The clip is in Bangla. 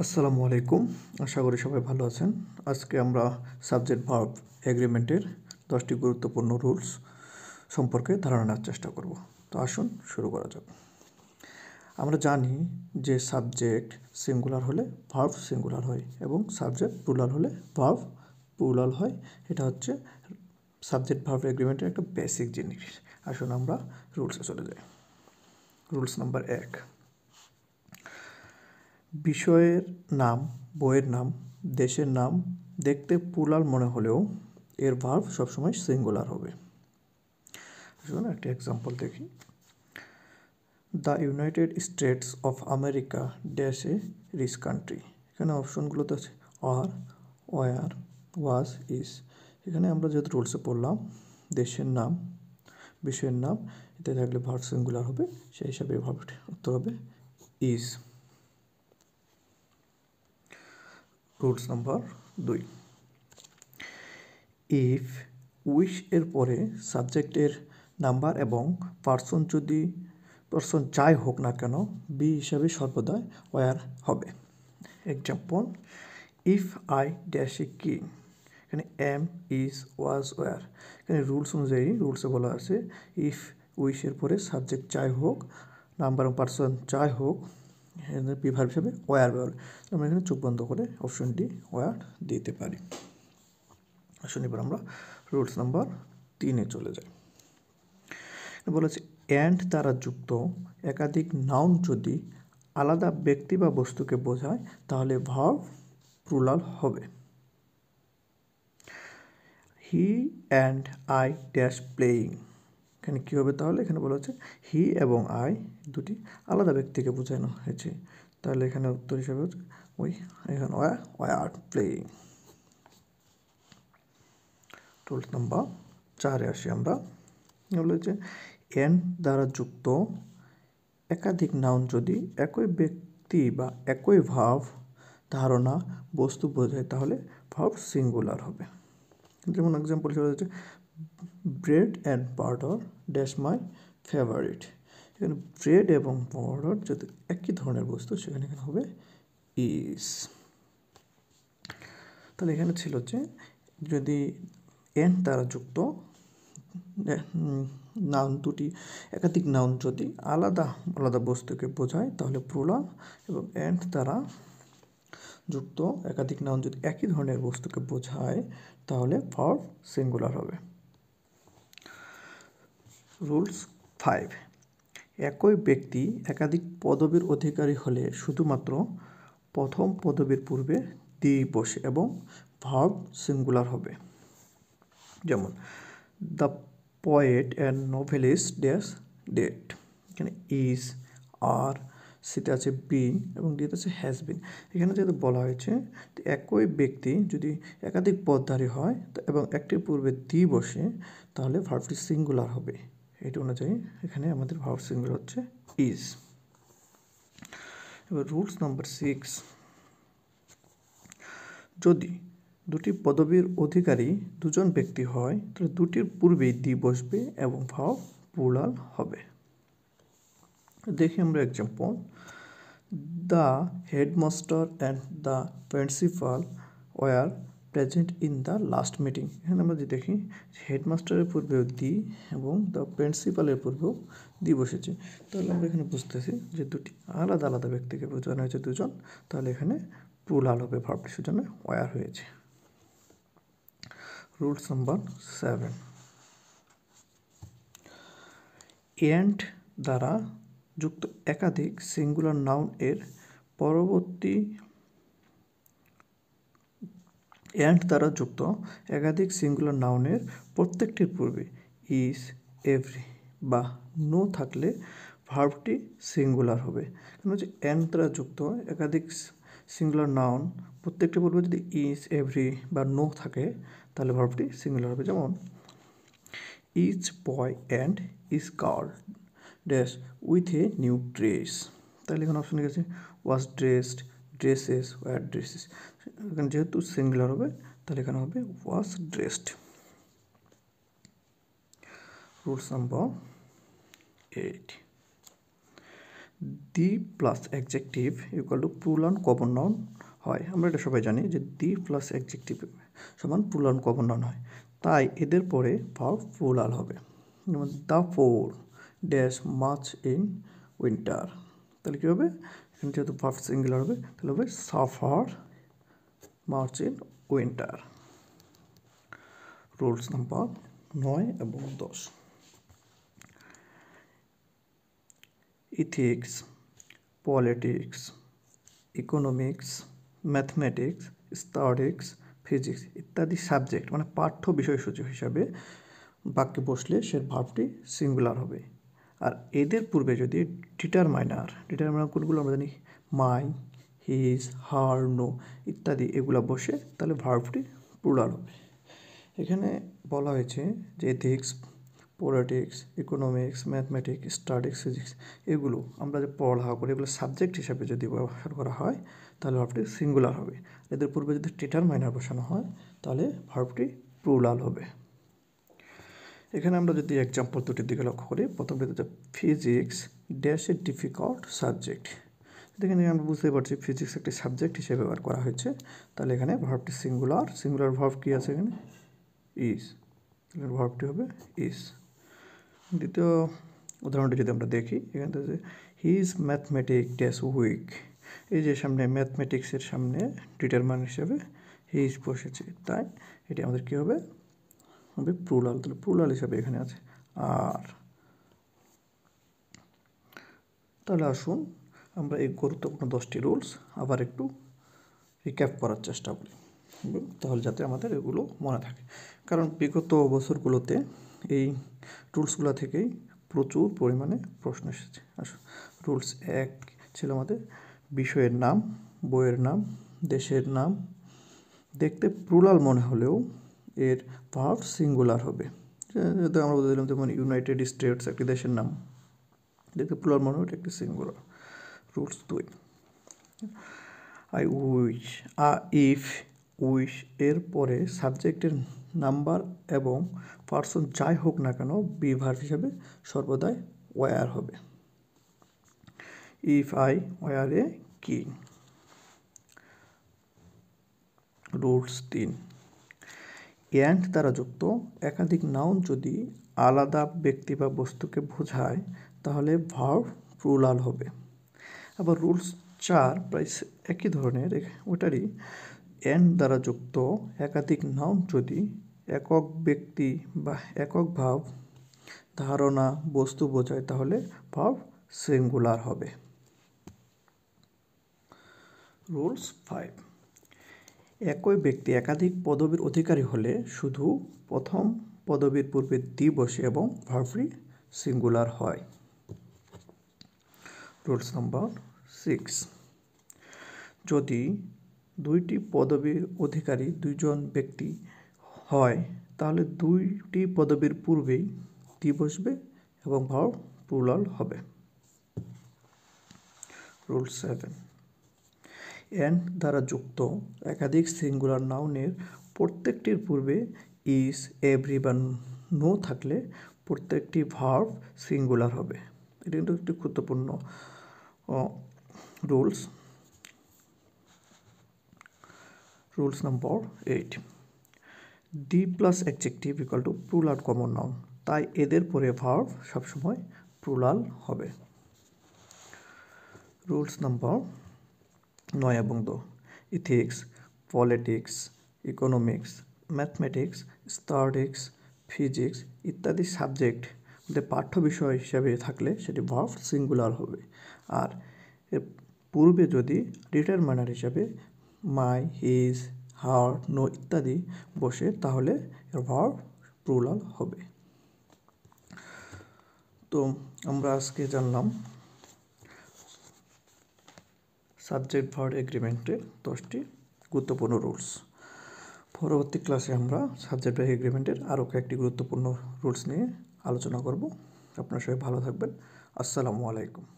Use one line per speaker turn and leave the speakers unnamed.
আসসালামু আলাইকুম। আশা করি সবাই ভালো আছেন। আজকে আমরা সাবজেক্ট ভার্ব এগ্রিমেন্টের 10টি গুরুত্বপূর্ণ রুলস সম্পর্কে ধারণা নেওয়ার চেষ্টা করব। তো আসুন শুরু করা যাক। আমরা জানি যে সাবজেক্ট সিঙ্গুলার হলে ভার্ব সিঙ্গুলার হয় এবং সাবজেক্ট প্লুরাল হলে ভার্ব প্লুরাল হয়। এটা হচ্ছে সাবজেক্ট ভার্ব এগ্রিমেন্টের একটা বেসিক জিনিস। আসুন আমরা রুলসে চলে যাই। রুলস নাম্বার 1, বিষয়ের নাম, বইয়ের নাম, দেশের নাম দেখতে প্লুরাল মনে হলেও এর ভার্ব সবসময় সিঙ্গুলার হবে। আসুন একটা এক্সাম্পল দেখি। The United States of America dash a rich country. এখানে অপশনগুলোতে আছে আর, ওয়ার, ওয়াজ, ইজ। এখানে আমরা যেহেতু রুলসে পড়লাম দেশের নাম, বিষয়ের নাম এতে থাকলে ভার্ব সিঙ্গুলার হবে, সেই হিসাবে ভার্বটি উত্তর হবে is. Rules number 2, if wish এর পরে সাবজেক্টের নাম্বার এবং পার্সন যাই হোক না কেন বি হিসাবে সর্বদা ওয়ার হবে। Example, if I dash a king. এখানে এম, ইজ, ওয়াজ, ওয়ার। এখানে রুলস অনুযায়ী রুলসে বলা আছে ইফ উইশের পরে সাবজেক্ট যাই হোক, নাম্বার এবং পার্সন যাই হোক, বি ভার্ব হিসাবে ওয়ার ব্যবহার। আমরা এখানে চোখ বন্ধ করে অপশন ডি ওয়ার দিতে পারি। আসুন এবার আমরা রুলস নাম্বার 3-এ চলে যাই। বলেছে অ্যান্ড দ্বারা যুক্ত একাধিক নাউন যদি আলাদা ব্যক্তি বা বস্তুকে বোঝায় তাহলে ভার্ব প্লুরাল হবে। He and I dash playing. এখানে কী হবে তাহলে? এখানে বলা হচ্ছে হি এবং আই দুটি আলাদা ব্যক্তিকে বোঝানো হয়েছে, তাহলে এখানে উত্তর হিসাবে হচ্ছে এখানে ওয়ার প্লেয়িং। রুলস নাম্বার 4-এ আসি আমরা। বলেছে অ্যান্ড দ্বারা যুক্ত একাধিক নাউন যদি একই ব্যক্তি বা একই ভার্ব, ধারণা, বস্তু বোঝায় তাহলে ভার্ব সিঙ্গুলার হবে। যেমন এক্সাম্পল হিসেবে হচ্ছে bread and butter dash my favourite. এখানে ব্রেড এবং বাটার যদি একই ধরনের বস্তু সেখানে এখানে হবে ইজ। তাহলে এখানে ছিল যে যদি অ্যান্ড দ্বারা যুক্ত নাউন দুটি একাধিক নাউন যদি আলাদা আলাদা বস্তুকে বোঝায় তাহলে প্লুরাল, এবং অ্যান্ড দ্বারা যুক্ত একাধিক নাউন যদি একই ধরনের বস্তুকে বোঝায় তাহলে ভার্ব সিঙ্গুলার হবে। রুলস 5, একই ব্যক্তি একাধিক পদবীর অধিকারী হলে শুধুমাত্র প্রথম পদবীর পূর্বে দি বসে এবং ভার্ব সিঙ্গুলার হবে। যেমন the poet and novelist dash dead. এখানে ইজ, আর, সিতে আছে বিন এবং ডিতে আছে হ্যাজ বিন। এখানে যেহেতু বলা হয়েছে একই ব্যক্তি যদি একাধিক পদধারী হয় এবং একটির পূর্বে দি বসে তাহলে ভার্বটি সিঙ্গুলার হবে। এটি অনুযায়ী এখানে আমাদের ভার্ব সিঙ্গুলার হচ্ছে ইজ। এবার রুলস নাম্বার 6, যদি দুটি পদবীর অধিকারী দুজন ব্যক্তি হয় তাহলে দুটির পূর্বেই দি বসবে এবং ভার্ব প্লুরাল হবে। দেখি আমরা example, the headmaster and the principal were present in the last meeting. এখানে আমরা যদি দেখি হেডমাস্টারের পূর্বেও দি এবং দ্য প্রিন্সিপালের পূর্বেও দি বসেছে, তাহলে আমরা এখানে বুঝতেছি যে দুটি আলাদা আলাদা ব্যক্তিকে বোঝানো হয়েছে দুজন, তাহলে এখানে প্লুরাল হবে, ভার্বটি সেজন্য ওয়ার হয়েছে। রুলস নাম্বার 7, অ্যান্ড দ্বারা যুক্ত একাধিক সিঙ্গুলার নাউন এর পরবর্তী অ্যান্ড দ্বারা যুক্ত একাধিক সিঙ্গুলার নাউনের প্রত্যেকটির পূর্বে ইজ, এভরি বা নো থাকলে ভার্বটি সিঙ্গুলার হবে। কেন হচ্ছে অ্যান্ড দ্বারা যুক্ত একাধিক সিঙ্গুলার নাউন প্রত্যেকটির পূর্বে যদি ইজ, এভরি বা নো থাকে তাহলে ভার্বটি সিঙ্গুলার হবে। যেমন is boy and is girl dash with a new dress. তাহলে এখানে অপশন গেছে was dressed, dresses, were dresses. এখানে যেহেতু সিঙ্গুলার হবে তাহলে এখানে হবে was dressed. Rules number 8, the plus adjective equal to plural common noun হয়। আমরা এটা সবাই জানি যে দি প্লাস অ্যাডজেক্টিভ সমান প্লুরাল কমন নাউন হয়, তাই এদের পরে ভার্ব প্লুরাল হবে। যেমন the poor dash much in winter, তাহলে কী হবে, এখানে যেহেতু ভার্ব সিঙ্গুলার হবে তাহলে হবে suffer much in winter. Rules number 9 এবং 10। Ethics, politics, economics, mathematics, statistics, physics ইত্যাদি সাবজেক্ট মানে পাঠ্য বিষয়সূচি হিসাবে বাক্যে বসলে সে ভার্বটি সিঙ্গুলার হবে। আর এদের পূর্বে যদি ডিটারমাইনার কোনগুলো আমরা জানি মাই, হিজ, হার, নো ইত্যাদি এগুলো বসে তাহলে ভার্বটি প্লুরাল হবে। এখানে বলা হয়েছে যে ethics, politics, economics, mathematics, statistics, physics এগুলো আমরা যে পড়ালেখা করি এগুলো সাবজেক্ট হিসাবে যদি ব্যবহার করা হয় তাহলে ভার্বটি সিঙ্গুলার হবে। এদের পূর্বে যদি ডিটারমাইনার বসানো হয় তাহলে ভার্বটি প্লুরাল হবে। এখানে আমরা যদি এক্সাম্পল দুটির দিকে লক্ষ্য করি, প্রথমটি হচ্ছে physics dash a difficult subject. এখানে আমরা বুঝতে পারছি ফিজিক্স একটি সাবজেক্ট হিসেবে ব্যবহার করা হয়েছে, তাহলে এখানে ভার্বটি সিঙ্গুলার ভার্ব কী আছে এখানে ইজ, তাহলে ভার্বটি হবে ইজ। দ্বিতীয় উদাহরণটি যদি আমরা দেখি, এখানে হচ্ছে হিজ ম্যাথমেটিক ড্যাশ উইক, এই যে সামনে ম্যাথমেটিক্সের সামনে ডিটারমাইনার হিসেবে হিজ বসেছে, তাই এটি আমাদের কী হবে প্লুরাল, তাহলে প্লুরাল হিসাবে এখানে আছে আর। তাহলে আসুন আমরা এই গুরুত্বপূর্ণ 10টি রুলস আবার একটু রিক্যাপ করার চেষ্টা করি, তাহলে যাতে আমাদের এগুলো মনে থাকে, কারণ বিগত বছরগুলোতে এই রুলসগুলো থেকেই প্রচুর পরিমাণে প্রশ্ন এসেছে। আসুন, রুলস 1 ছিল আমাদের বিষয়ের নাম, বইয়ের নাম, দেশের নাম দেখতে প্লুরাল মনে হলেও এর ভার্ব সিঙ্গুলার হবে। যেহেতু আমরা বলে দিলাম যেমন ইউনাইটেড স্টেটস একটি দেশের নাম, দেখতে প্লুরাল মনে হয় একটি singular. Rules 2 I wish, if wish এর পরে সাবজেক্টের নাম্বার এবং পার্সন যাই হোক না কেন বি ভার্ব হিসাবে সর্বদাই ওয়ার হবে। ইফ আই ওয়ার এ কি। রুলস 3 অ্যান্ড দ্বারা যুক্ত একাধিক নাউন যদি আলাদা ব্যক্তি বা বস্তুকে বোঝায় তাহলে ভার্ব প্লুরাল হবে। আবার রুলস 4 প্রায় একই ধরনের, ওটারই অ্যান্ড দ্বারা যুক্ত একাধিক নাউন যদি একক ব্যক্তি বা একক ভাব, ধারণা, বস্তু বোঝায় তাহলে ভার্ব সিঙ্গুলার হবে। রুলস 5 একই ব্যক্তি একাধিক পদবীর অধিকারী হলে শুধু প্রথম পদবীর পূর্বে দি বসে এবং ভার্বটি সিঙ্গুলার হয়। রুলস নাম্বার 6 যদি দুইটি পদবীর অধিকারী দুইজন ব্যক্তি হয় তাহলে দুইটি পদবীর পূর্বেই দি বসবে এবং ভার্ব প্লুরাল হবে। রুল 7 অ্যান্ড দ্বারা যুক্ত একাধিক সিঙ্গুলার নাউনের প্রত্যেকটির পূর্বে ইজ, এভরি বা নো থাকলে প্রত্যেকটি ভার্ব সিঙ্গুলার হবে। এটা কিন্তু একটি গুরুত্বপূর্ণ rules. Rules number 8 the plus adjective equal to plural common noun, তাই এদের পরে ভার্ব সবসময় প্লুরাল হবে। রুলস নাম্বার 9 এবং 10 ethics, politics, economics, mathematics, statistics, physics ইত্যাদি সাবজেক্ট পাঠ্য বিষয় হিসাবে থাকলে সেটি ভার্ব সিঙ্গুলার হবে। আর এর পূর্বে যদি ডিটারমাইনার হিসাবে মাই, হিজ, হার, নো ইত্যাদি বসে তাহলে এর ভার্ব প্লুরাল হবে। তো আমরা আজকে জানলাম সাবজেক্ট ভার্ব এগ্রিমেন্টের 10টি গুরুত্বপূর্ণ রুলস। পরবর্তী ক্লাসে আমরা সাবজেক্ট ভার্ব এগ্রিমেন্টের আরও কয়েকটি গুরুত্বপূর্ণ রুলস নিয়ে আলোচনা করব। আপনারা সবাই ভালো থাকবেন। আসসালামু আলাইকুম।